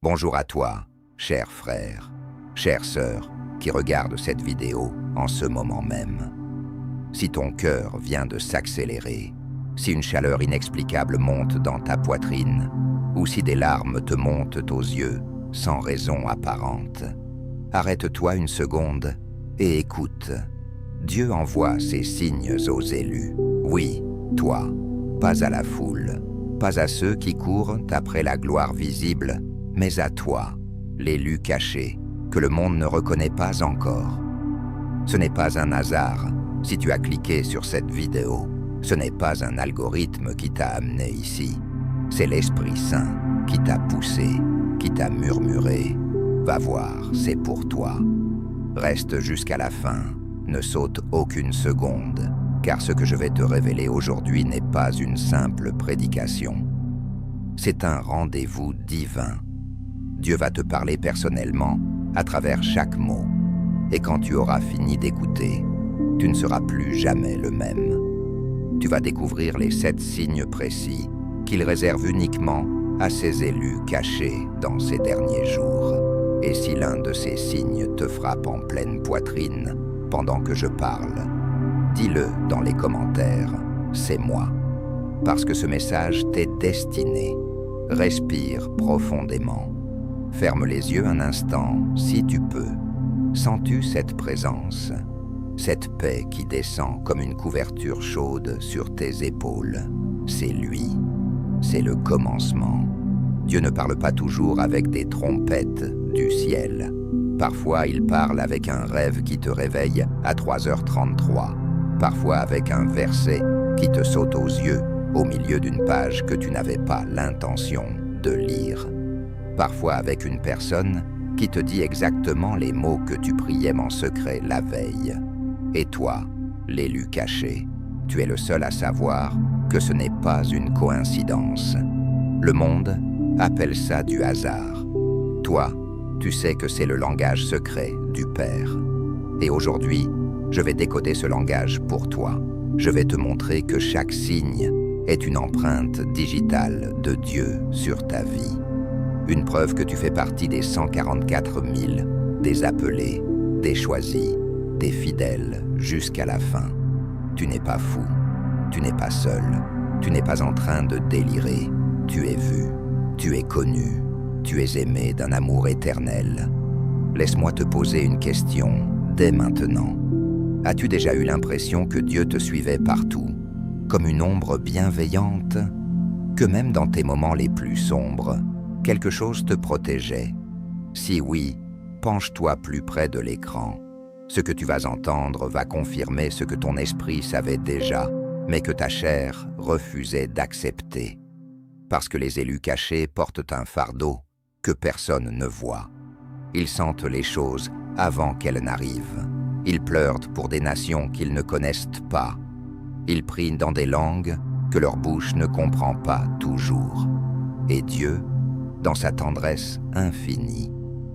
Bonjour à toi, cher frère, chère sœur, qui regarde cette vidéo en ce moment même. Si ton cœur vient de s'accélérer, si une chaleur inexplicable monte dans ta poitrine, ou si des larmes te montent aux yeux sans raison apparente, arrête-toi une seconde et écoute. Dieu envoie ses signes aux élus. Oui, toi, pas à la foule, pas à ceux qui courent après la gloire visible, mais à toi, l'élu caché, que le monde ne reconnaît pas encore. Ce n'est pas un hasard si tu as cliqué sur cette vidéo. Ce n'est pas un algorithme qui t'a amené ici. C'est l'Esprit Saint qui t'a poussé, qui t'a murmuré. Va voir, c'est pour toi. Reste jusqu'à la fin, ne saute aucune seconde, car ce que je vais te révéler aujourd'hui n'est pas une simple prédication. C'est un rendez-vous divin. Dieu va te parler personnellement, à travers chaque mot. Et quand tu auras fini d'écouter, tu ne seras plus jamais le même. Tu vas découvrir les 7 signes précis qu'il réserve uniquement à ses élus cachés dans ces derniers jours. Et si l'un de ces signes te frappe en pleine poitrine pendant que je parle, dis-le dans les commentaires, c'est moi. Parce que ce message t'est destiné. Respire profondément. Ferme les yeux un instant, si tu peux. Sens-tu cette présence, cette paix qui descend comme une couverture chaude sur tes épaules? C'est lui, c'est le commencement. Dieu ne parle pas toujours avec des trompettes du ciel. Parfois, il parle avec un rêve qui te réveille à 3h33. Parfois avec un verset qui te saute aux yeux au milieu d'une page que tu n'avais pas l'intention de lire. Parfois avec une personne qui te dit exactement les mots que tu priais en secret la veille. Et toi, l'élu caché, tu es le seul à savoir que ce n'est pas une coïncidence. Le monde appelle ça du hasard. Toi, tu sais que c'est le langage secret du Père. Et aujourd'hui, je vais décoder ce langage pour toi. Je vais te montrer que chaque signe est une empreinte digitale de Dieu sur ta vie. Une preuve que tu fais partie des 144 000, des appelés, des choisis, des fidèles jusqu'à la fin. Tu n'es pas fou, tu n'es pas seul, tu n'es pas en train de délirer. Tu es vu, tu es connu, tu es aimé d'un amour éternel. Laisse-moi te poser une question dès maintenant. As-tu déjà eu l'impression que Dieu te suivait partout, comme une ombre bienveillante, que même dans tes moments les plus sombres, quelque chose te protégeait? Si oui, penche-toi plus près de l'écran. Ce que tu vas entendre va confirmer ce que ton esprit savait déjà, mais que ta chair refusait d'accepter. Parce que les élus cachés portent un fardeau que personne ne voit. Ils sentent les choses avant qu'elles n'arrivent. Ils pleurent pour des nations qu'ils ne connaissent pas. Ils prient dans des langues que leur bouche ne comprend pas toujours. Et Dieu, dans sa tendresse infinie,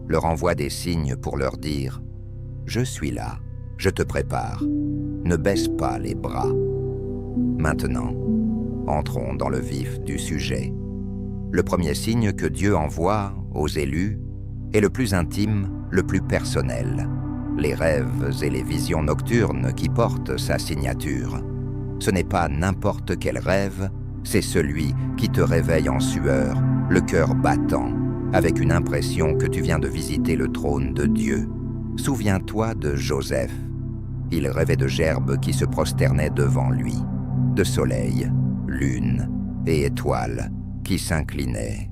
leur envoie des signes pour leur dire « Je suis là, je te prépare, ne baisse pas les bras. » Maintenant, entrons dans le vif du sujet. Le premier signe que Dieu envoie aux élus est le plus intime, le plus personnel. Les rêves et les visions nocturnes qui portent sa signature. Ce n'est pas n'importe quel rêve, c'est celui qui te réveille en sueur, le cœur battant, avec une impression que tu viens de visiter le trône de Dieu. Souviens-toi de Joseph. Il rêvait de gerbes qui se prosternaient devant lui, de soleil, lune et étoiles qui s'inclinaient.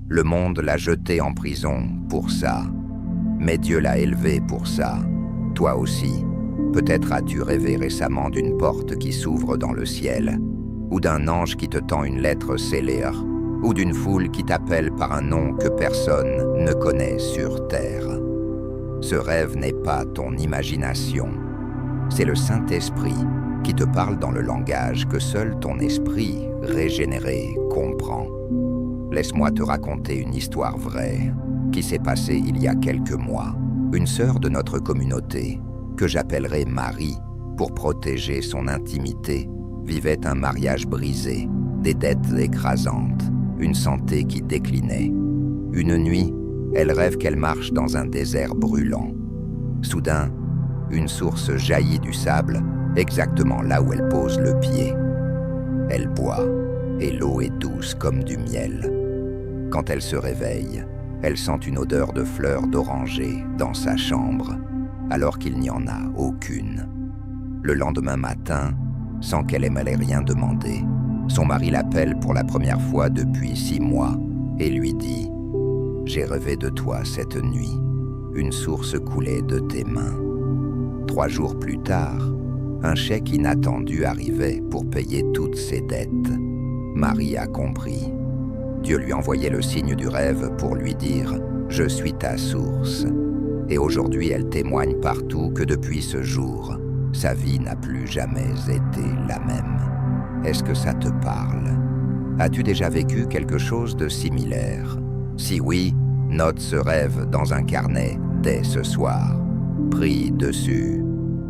Le monde l'a jeté en prison pour ça, mais Dieu l'a élevé pour ça. Toi aussi, peut-être as-tu rêvé récemment d'une porte qui s'ouvre dans le ciel, ou d'un ange qui te tend une lettre scellée, ou d'une foule qui t'appelle par un nom que personne ne connaît sur terre. Ce rêve n'est pas ton imagination, c'est le Saint-Esprit qui te parle dans le langage que seul ton esprit régénéré comprend. Laisse-moi te raconter une histoire vraie qui s'est passée il y a quelques mois. Une sœur de notre communauté, que j'appellerai Marie pour protéger son intimité, vivait un mariage brisé, des dettes écrasantes, une santé qui déclinait. Une nuit, elle rêve qu'elle marche dans un désert brûlant. Soudain, une source jaillit du sable, exactement là où elle pose le pied. Elle boit, et l'eau est douce comme du miel. Quand elle se réveille, elle sent une odeur de fleurs d'oranger dans sa chambre, alors qu'il n'y en a aucune. Le lendemain matin, sans qu'elle ait rien demandé, son mari l'appelle pour la première fois depuis 6 mois et lui dit « J'ai rêvé de toi cette nuit, une source coulait de tes mains. » 3 jours plus tard, un chèque inattendu arrivait pour payer toutes ses dettes. Marie a compris. Dieu lui envoyait le signe du rêve pour lui dire « Je suis ta source ». Et aujourd'hui, elle témoigne partout que depuis ce jour, sa vie n'a plus jamais été la même. Est-ce que ça te parle? As-tu déjà vécu quelque chose de similaire? Si oui, note ce rêve dans un carnet dès ce soir. Prie dessus.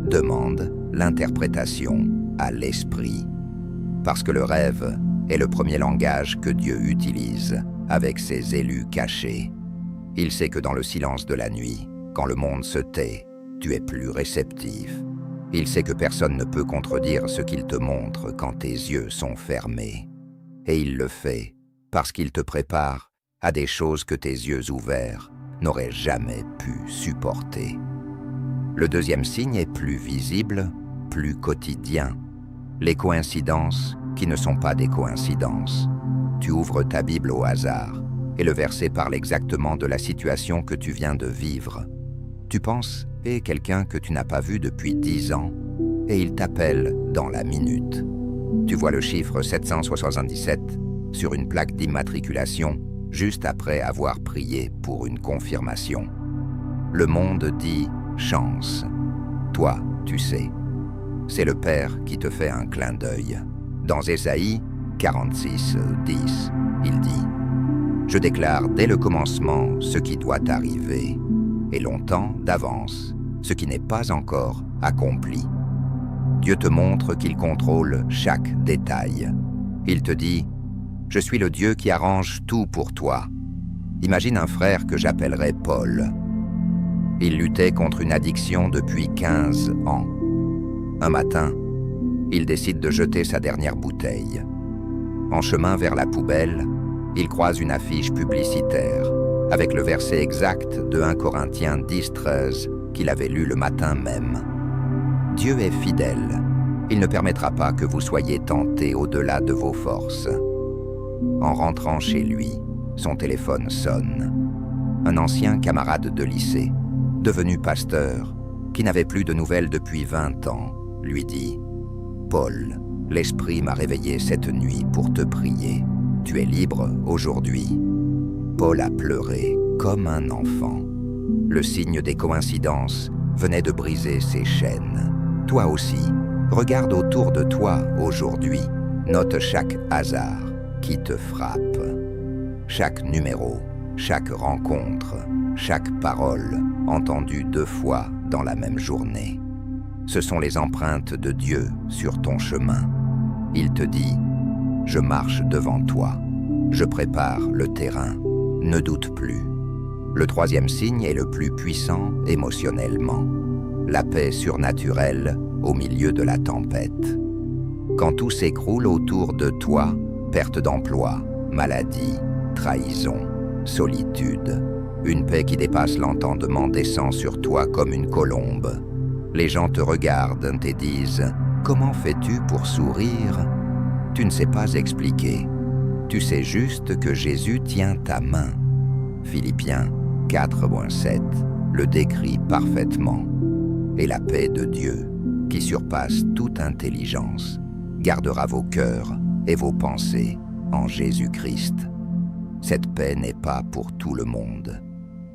Demande l'interprétation à l'esprit. Parce que le rêve est le premier langage que Dieu utilise avec ses élus cachés. Il sait que dans le silence de la nuit, quand le monde se tait, tu es plus réceptif. Il sait que personne ne peut contredire ce qu'il te montre quand tes yeux sont fermés. Et il le fait parce qu'il te prépare à des choses que tes yeux ouverts n'auraient jamais pu supporter. Le deuxième signe est plus visible, plus quotidien. Les coïncidences qui ne sont pas des coïncidences. Tu ouvres ta Bible au hasard et le verset parle exactement de la situation que tu viens de vivre. Tu penses et quelqu'un que tu n'as pas vu depuis 10 ans et il t'appelle dans la minute. Tu vois le chiffre 777 sur une plaque d'immatriculation juste après avoir prié pour une confirmation. Le monde dit chance. Toi, tu sais. C'est le Père qui te fait un clin d'œil. Dans Ésaïe 46, 10, il dit « Je déclare dès le commencement ce qui doit arriver, et longtemps d'avance ce qui n'est pas encore accompli. » Dieu te montre qu'il contrôle chaque détail. Il te dit « Je suis le Dieu qui arrange tout pour toi. » Imagine un frère que j'appellerais Paul. Il luttait contre une addiction depuis 15 ans. Un matin, il décide de jeter sa dernière bouteille. En chemin vers la poubelle, il croise une affiche publicitaire avec le verset exact de 1 Corinthiens 10, 13 qu'il avait lu le matin même. Dieu est fidèle. Il ne permettra pas que vous soyez tentés au-delà de vos forces. En rentrant chez lui, son téléphone sonne. Un ancien camarade de lycée, devenu pasteur, qui n'avait plus de nouvelles depuis 20 ans, lui dit « Paul, l'Esprit m'a réveillé cette nuit pour te prier. Tu es libre aujourd'hui. » Paul a pleuré comme un enfant. Le signe des coïncidences venait de briser ses chaînes. Toi aussi, regarde autour de toi aujourd'hui. Note chaque hasard qui te frappe. Chaque numéro, chaque rencontre, chaque parole entendue 2 fois dans la même journée. Ce sont les empreintes de Dieu sur ton chemin. Il te dit « Je marche devant toi. Je prépare le terrain. Ne doute plus. » Le 3e signe est le plus puissant émotionnellement. La paix surnaturelle au milieu de la tempête. Quand tout s'écroule autour de toi, perte d'emploi, maladie, trahison, solitude, une paix qui dépasse l'entendement descend sur toi comme une colombe. Les gens te regardent et disent « Comment fais-tu pour sourire ?» Tu ne sais pas expliquer. Tu sais juste que Jésus tient ta main. Philippiens 4,7 le décrit parfaitement. Et la paix de Dieu, qui surpasse toute intelligence, gardera vos cœurs et vos pensées en Jésus-Christ. Cette paix n'est pas pour tout le monde.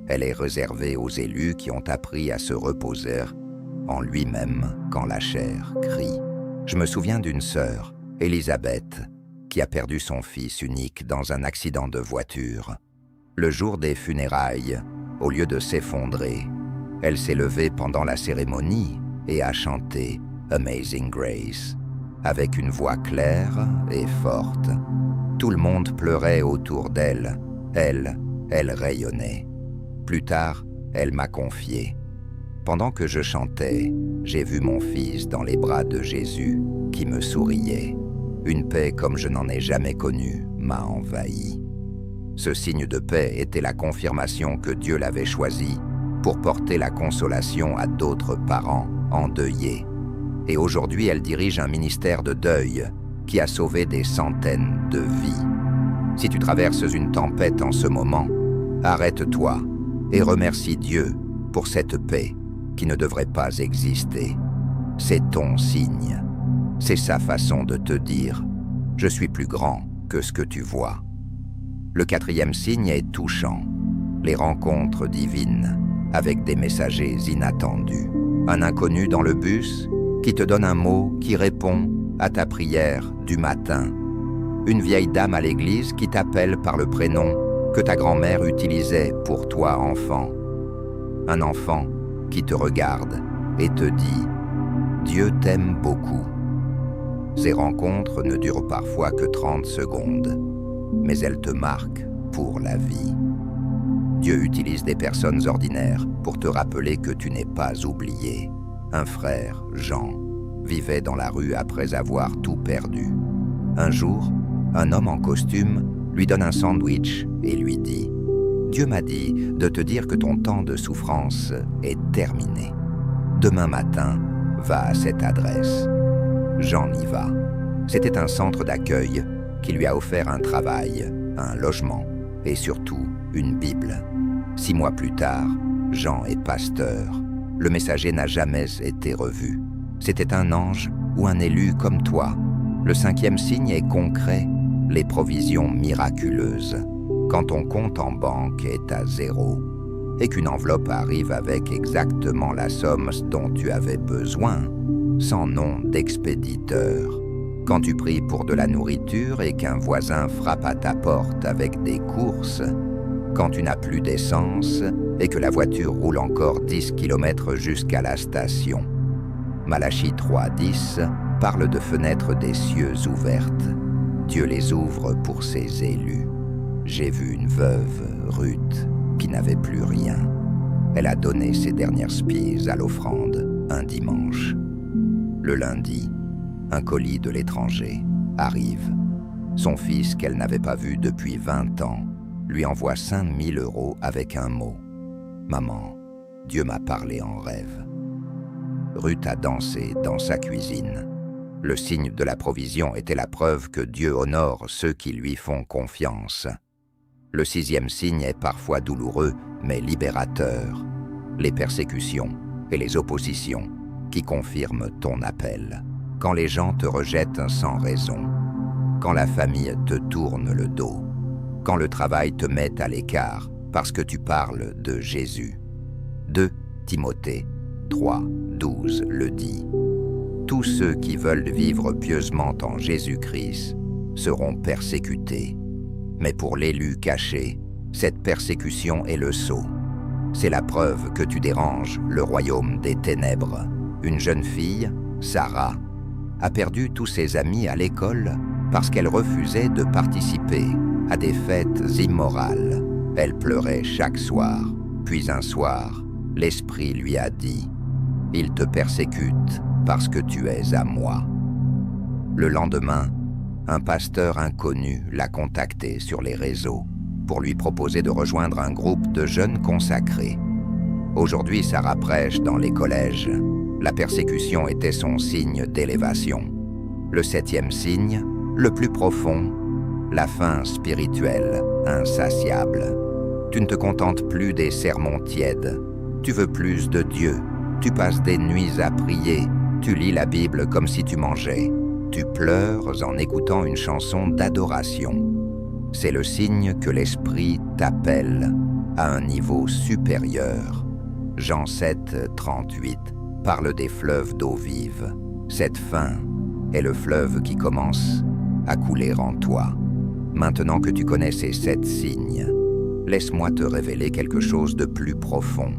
Elle est réservée aux élus qui ont appris à se reposer en lui-même quand la chair crie. Je me souviens d'une sœur, Élisabeth, qui a perdu son fils unique dans un accident de voiture. Le jour des funérailles, au lieu de s'effondrer, elle s'est levée pendant la cérémonie et a chanté « Amazing Grace » avec une voix claire et forte. Tout le monde pleurait autour d'elle. Elle, elle rayonnait. Plus tard, elle m'a confié. Pendant que je chantais, j'ai vu mon fils dans les bras de Jésus, qui me souriait. Une paix comme je n'en ai jamais connue m'a envahi. Ce signe de paix était la confirmation que Dieu l'avait choisi pour porter la consolation à d'autres parents endeuillés. Et aujourd'hui, elle dirige un ministère de deuil qui a sauvé des centaines de vies. Si tu traverses une tempête en ce moment, arrête-toi et remercie Dieu pour cette paix qui ne devrait pas exister. C'est ton signe. C'est sa façon de te dire « Je suis plus grand que ce que tu vois ». Le 4e signe est touchant. Les rencontres divines avec des messagers inattendus. Un inconnu dans le bus qui te donne un mot qui répond à ta prière du matin. Une vieille dame à l'église qui t'appelle par le prénom que ta grand-mère utilisait pour toi enfant. Un enfant qui te regarde et te dit « Dieu t'aime beaucoup ». Ces rencontres ne durent parfois que 30 secondes, mais elles te marquent pour la vie. Dieu utilise des personnes ordinaires pour te rappeler que tu n'es pas oublié. Un frère, Jean, vivait dans la rue après avoir tout perdu. Un jour, un homme en costume lui donne un sandwich et lui dit « Dieu m'a dit de te dire que ton temps de souffrance est terminé. Demain matin, va à cette adresse. » Jean y va. C'était un centre d'accueil qui lui a offert un travail, un logement et surtout une Bible. 6 mois plus tard, Jean est pasteur. Le messager n'a jamais été revu. C'était un ange ou un élu comme toi. Le 5e signe est concret, les provisions miraculeuses. Quand ton compte en banque est à 0 et qu'une enveloppe arrive avec exactement la somme dont tu avais besoin, sans nom d'expéditeur. Quand tu pries pour de la nourriture et qu'un voisin frappe à ta porte avec des courses. Quand tu n'as plus d'essence et que la voiture roule encore 10 km jusqu'à la station. Malachie 3:10 parle de fenêtres des cieux ouvertes. Dieu les ouvre pour ses élus. J'ai vu une veuve, Ruth, qui n'avait plus rien. Elle a donné ses dernières spies à l'offrande un dimanche. Le lundi, un colis de l'étranger arrive. Son fils, qu'elle n'avait pas vu depuis 20 ans, lui envoie 5 000 € avec un mot. « Maman, Dieu m'a parlé en rêve. » Ruth a dansé dans sa cuisine. Le signe de la provision était la preuve que Dieu honore ceux qui lui font confiance. Le 6e signe est parfois douloureux, mais libérateur. Les persécutions et les oppositions qui confirment ton appel. Quand les gens te rejettent sans raison. Quand la famille te tourne le dos. Quand le travail te met à l'écart parce que tu parles de Jésus. 2 Timothée 3:12 le dit. Tous ceux qui veulent vivre pieusement en Jésus-Christ seront persécutés. Mais pour l'élu caché, cette persécution est le sceau. C'est la preuve que tu déranges le royaume des ténèbres. Une jeune fille, Sarah, a perdu tous ses amis à l'école parce qu'elle refusait de participer à des fêtes immorales. Elle pleurait chaque soir, puis un soir, l'Esprit lui a dit « Il te persécute parce que tu es à moi. » Le lendemain, un pasteur inconnu l'a contacté sur les réseaux pour lui proposer de rejoindre un groupe de jeunes consacrés. Aujourd'hui, Sarah prêche dans les collèges. La persécution était son signe d'élévation. Le 7e signe, le plus profond, la faim spirituelle, insatiable. Tu ne te contentes plus des sermons tièdes. Tu veux plus de Dieu. Tu passes des nuits à prier. Tu lis la Bible comme si tu mangeais. Tu pleures en écoutant une chanson d'adoration. C'est le signe que l'Esprit t'appelle à un niveau supérieur. Jean 7:38 parle des fleuves d'eau vive. Cette faim est le fleuve qui commence à couler en toi. Maintenant que tu connais ces 7 signes, laisse-moi te révéler quelque chose de plus profond.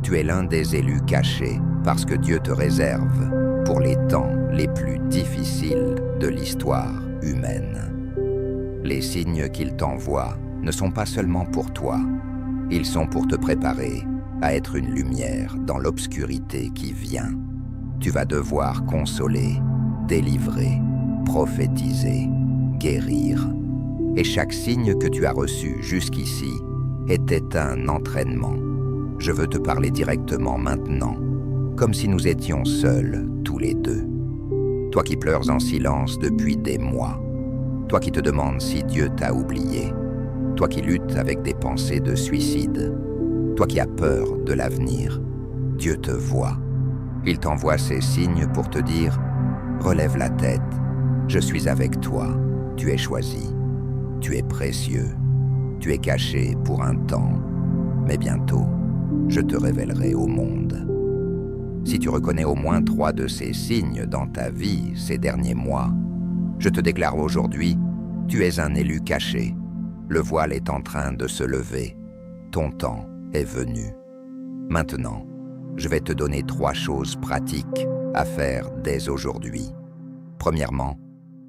Tu es l'un des élus cachés parce que Dieu te réserve pour les temps les plus difficiles de l'histoire humaine. Les signes qu'il t'envoie ne sont pas seulement pour toi, ils sont pour te préparer à être une lumière dans l'obscurité qui vient. Tu vas devoir consoler, délivrer, prophétiser, guérir. Et chaque signe que tu as reçu jusqu'ici était un entraînement. Je veux te parler directement maintenant, comme si nous étions seuls, tous les deux. Toi qui pleures en silence depuis des mois. Toi qui te demandes si Dieu t'a oublié. Toi qui luttes avec des pensées de suicide. Toi qui as peur de l'avenir. Dieu te voit. Il t'envoie ces signes pour te dire « Relève la tête, je suis avec toi, tu es choisi, tu es précieux, tu es caché pour un temps, mais bientôt, je te révélerai au monde. » Si tu reconnais au moins 3 de ces signes dans ta vie ces derniers mois, je te déclare aujourd'hui, tu es un élu caché. Le voile est en train de se lever. Ton temps est venu. Maintenant, je vais te donner 3 choses pratiques à faire dès aujourd'hui. Premièrement,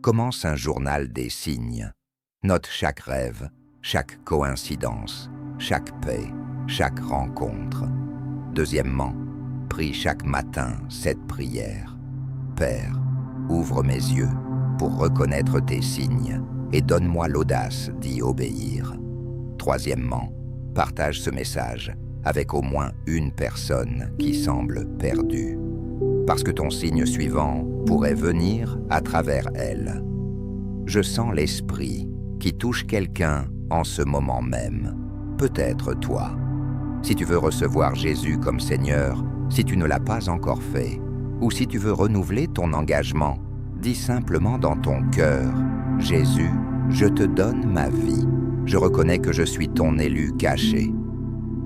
commence un journal des signes. Note chaque rêve, chaque coïncidence, chaque paix, chaque rencontre. Deuxièmement, prie chaque matin cette prière. Père, ouvre mes yeux pour reconnaître tes signes et donne-moi l'audace d'y obéir. Troisièmement, partage ce message avec au moins une personne qui semble perdue, parce que ton signe suivant pourrait venir à travers elle. Je sens l'esprit qui touche quelqu'un en ce moment même, peut-être toi. Si tu veux recevoir Jésus comme Seigneur, si tu ne l'as pas encore fait, ou si tu veux renouveler ton engagement, dis simplement dans ton cœur, « Jésus, je te donne ma vie. Je reconnais que je suis ton élu caché.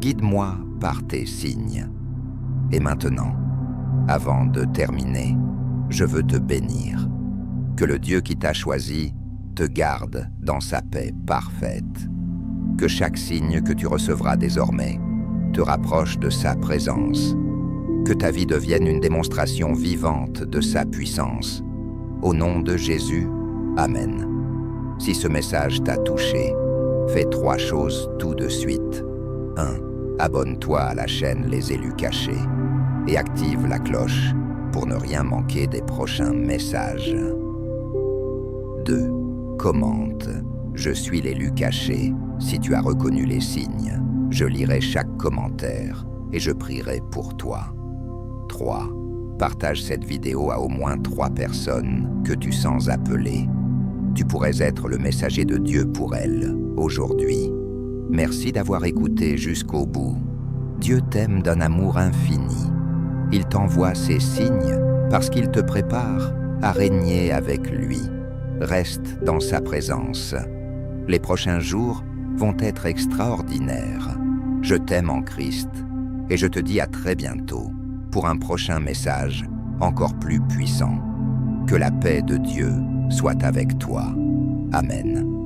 Guide-moi par tes signes. » Et maintenant, avant de terminer, je veux te bénir. Que le Dieu qui t'a choisi te garde dans sa paix parfaite. Que chaque signe que tu recevras désormais te rapproche de sa présence. Que ta vie devienne une démonstration vivante de sa puissance. Au nom de Jésus, Amen. Si ce message t'a touché, fais 3 choses tout de suite. 1. Abonne-toi à la chaîne Les Élus Cachés et active la cloche pour ne rien manquer des prochains messages. 2. Commente « Je suis l'élu caché » si tu as reconnu les signes. Je lirai chaque commentaire et je prierai pour toi. 3. Partage cette vidéo à au moins 3 personnes que tu sens appelées. Tu pourrais être le messager de Dieu pour elles, aujourd'hui. Merci d'avoir écouté jusqu'au bout. Dieu t'aime d'un amour infini. Il t'envoie ces signes parce qu'il te prépare à régner avec lui. Reste dans sa présence. Les prochains jours vont être extraordinaires. Je t'aime en Christ et je te dis à très bientôt pour un prochain message encore plus puissant. Que la paix de Dieu soit avec toi. Amen.